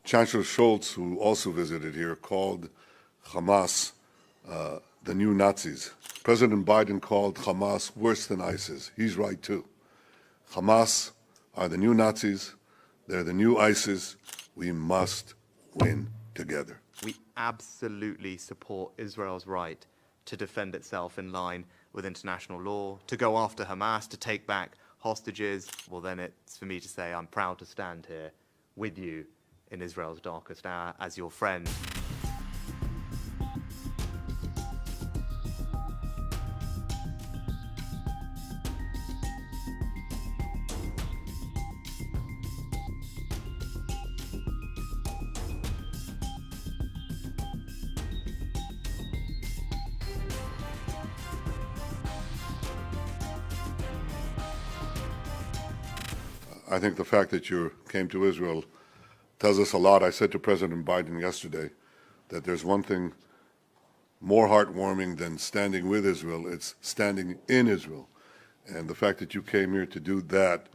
Chancellor Scholz, who also visited here, called Hamas the new Nazis. President Biden called Hamas worse than ISIS. He's right, too. Hamas are the new Nazis. They're the new ISIS. We must win together. We absolutely support Israel's right to defend itself in line with international law, to go after Hamas, to take back hostages. Well, then it's for me to say I'm proud to stand here with you in Israel's darkest hour as your friend. I think the fact that you came to Israel tells us a lot. I said to President Biden yesterday that there's one thing more heartwarming than standing with Israel, it's standing in Israel. And the fact that you came here to do that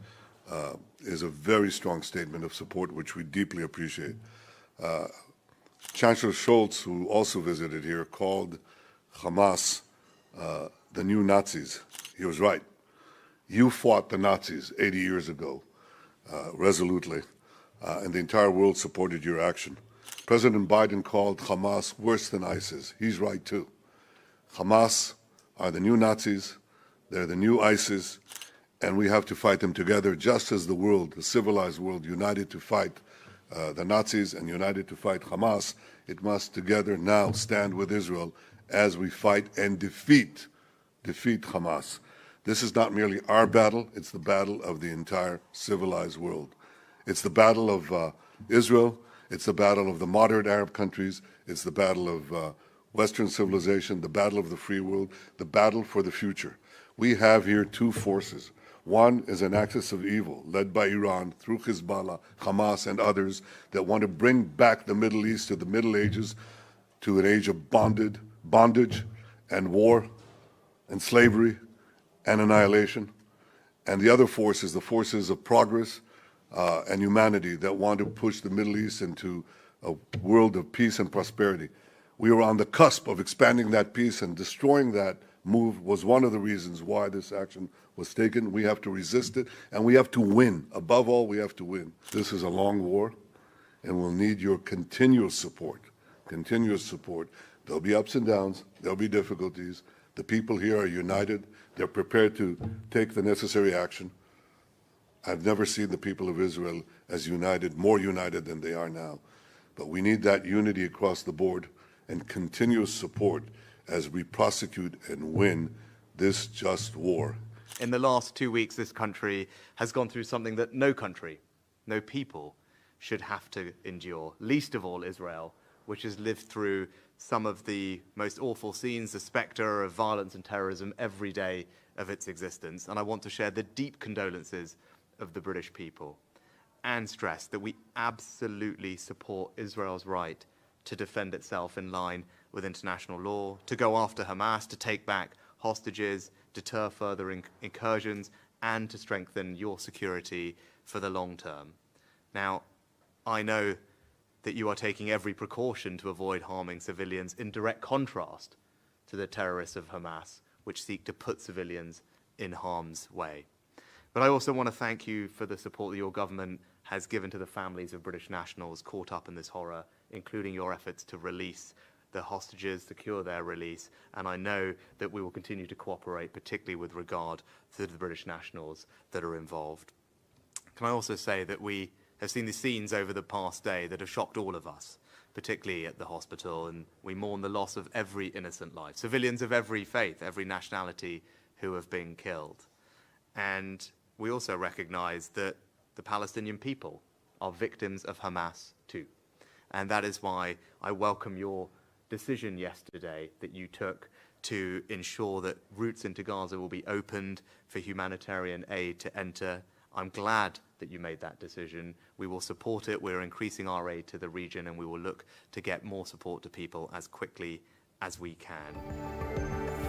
is a very strong statement of support, which we deeply appreciate. Chancellor Scholz, who also visited here, called Hamas the new Nazis. He was right. You fought the Nazis 80 years ago resolutely, and the entire world supported your action. President Biden called Hamas worse than ISIS. He's right, too. Hamas are the new Nazis. They're the new ISIS, and we have to fight them together, just as the world, the civilized world, united to fight the Nazis and united to fight Hamas. It must together now stand with Israel as we fight and defeat Hamas. This is not merely our battle, it's the battle of the entire civilized world. It's the battle of Israel, it's the battle of the moderate Arab countries, it's the battle of Western civilization, the battle of the free world, the battle for the future. We have here two forces. One is an axis of evil led by Iran through Hezbollah, Hamas, and others that want to bring back the Middle East to the Middle Ages, to an age of bondage and war and slavery and annihilation. And the other force is the forces of progress and humanity that want to push the Middle East into a world of peace and prosperity. We are on the cusp of expanding that peace, and destroying that move was one of the reasons why this action was taken. We have to resist it, and we have to win. Above all, we have to win. This is a long war, and we'll need your continuous support, There'll be ups and downs, there'll be difficulties. The people here are united. They're prepared to take the necessary action. I've never seen the people of Israel as united, more united than they are now. But we need that unity across the board and continuous support as we prosecute and win this just war. In the last 2 weeks, this country has gone through something that no country, no people should have to endure, least of all Israel, which has lived through some of the most awful scenes, the spectre of violence and terrorism every day of its existence. And I want to share the deep condolences of the British people and stress that we absolutely support Israel's right to defend itself in line with international law, to go after Hamas, to take back hostages, deter further incursions, and to strengthen your security for the long term. Now, I know that you are taking every precaution to avoid harming civilians, in direct contrast to the terrorists of Hamas, which seek to put civilians in harm's way. But I also want to thank you for the support that your government has given to the families of British nationals caught up in this horror, including your efforts to release the hostages, secure their release, and I know that we will continue to cooperate, particularly with regard to the British nationals that are involved. Can I also say that we have seen the scenes over the past day that have shocked all of us, particularly at the hospital, and we mourn the loss of every innocent life, civilians of every faith, every nationality who have been killed. And we also recognize that the Palestinian people are victims of Hamas too. And that is why I welcome your decision yesterday that you took to ensure that routes into Gaza will be opened for humanitarian aid to enter. I'm glad that you made that decision. We will support it. We're increasing our aid to the region, and we will look to get more support to people as quickly as we can.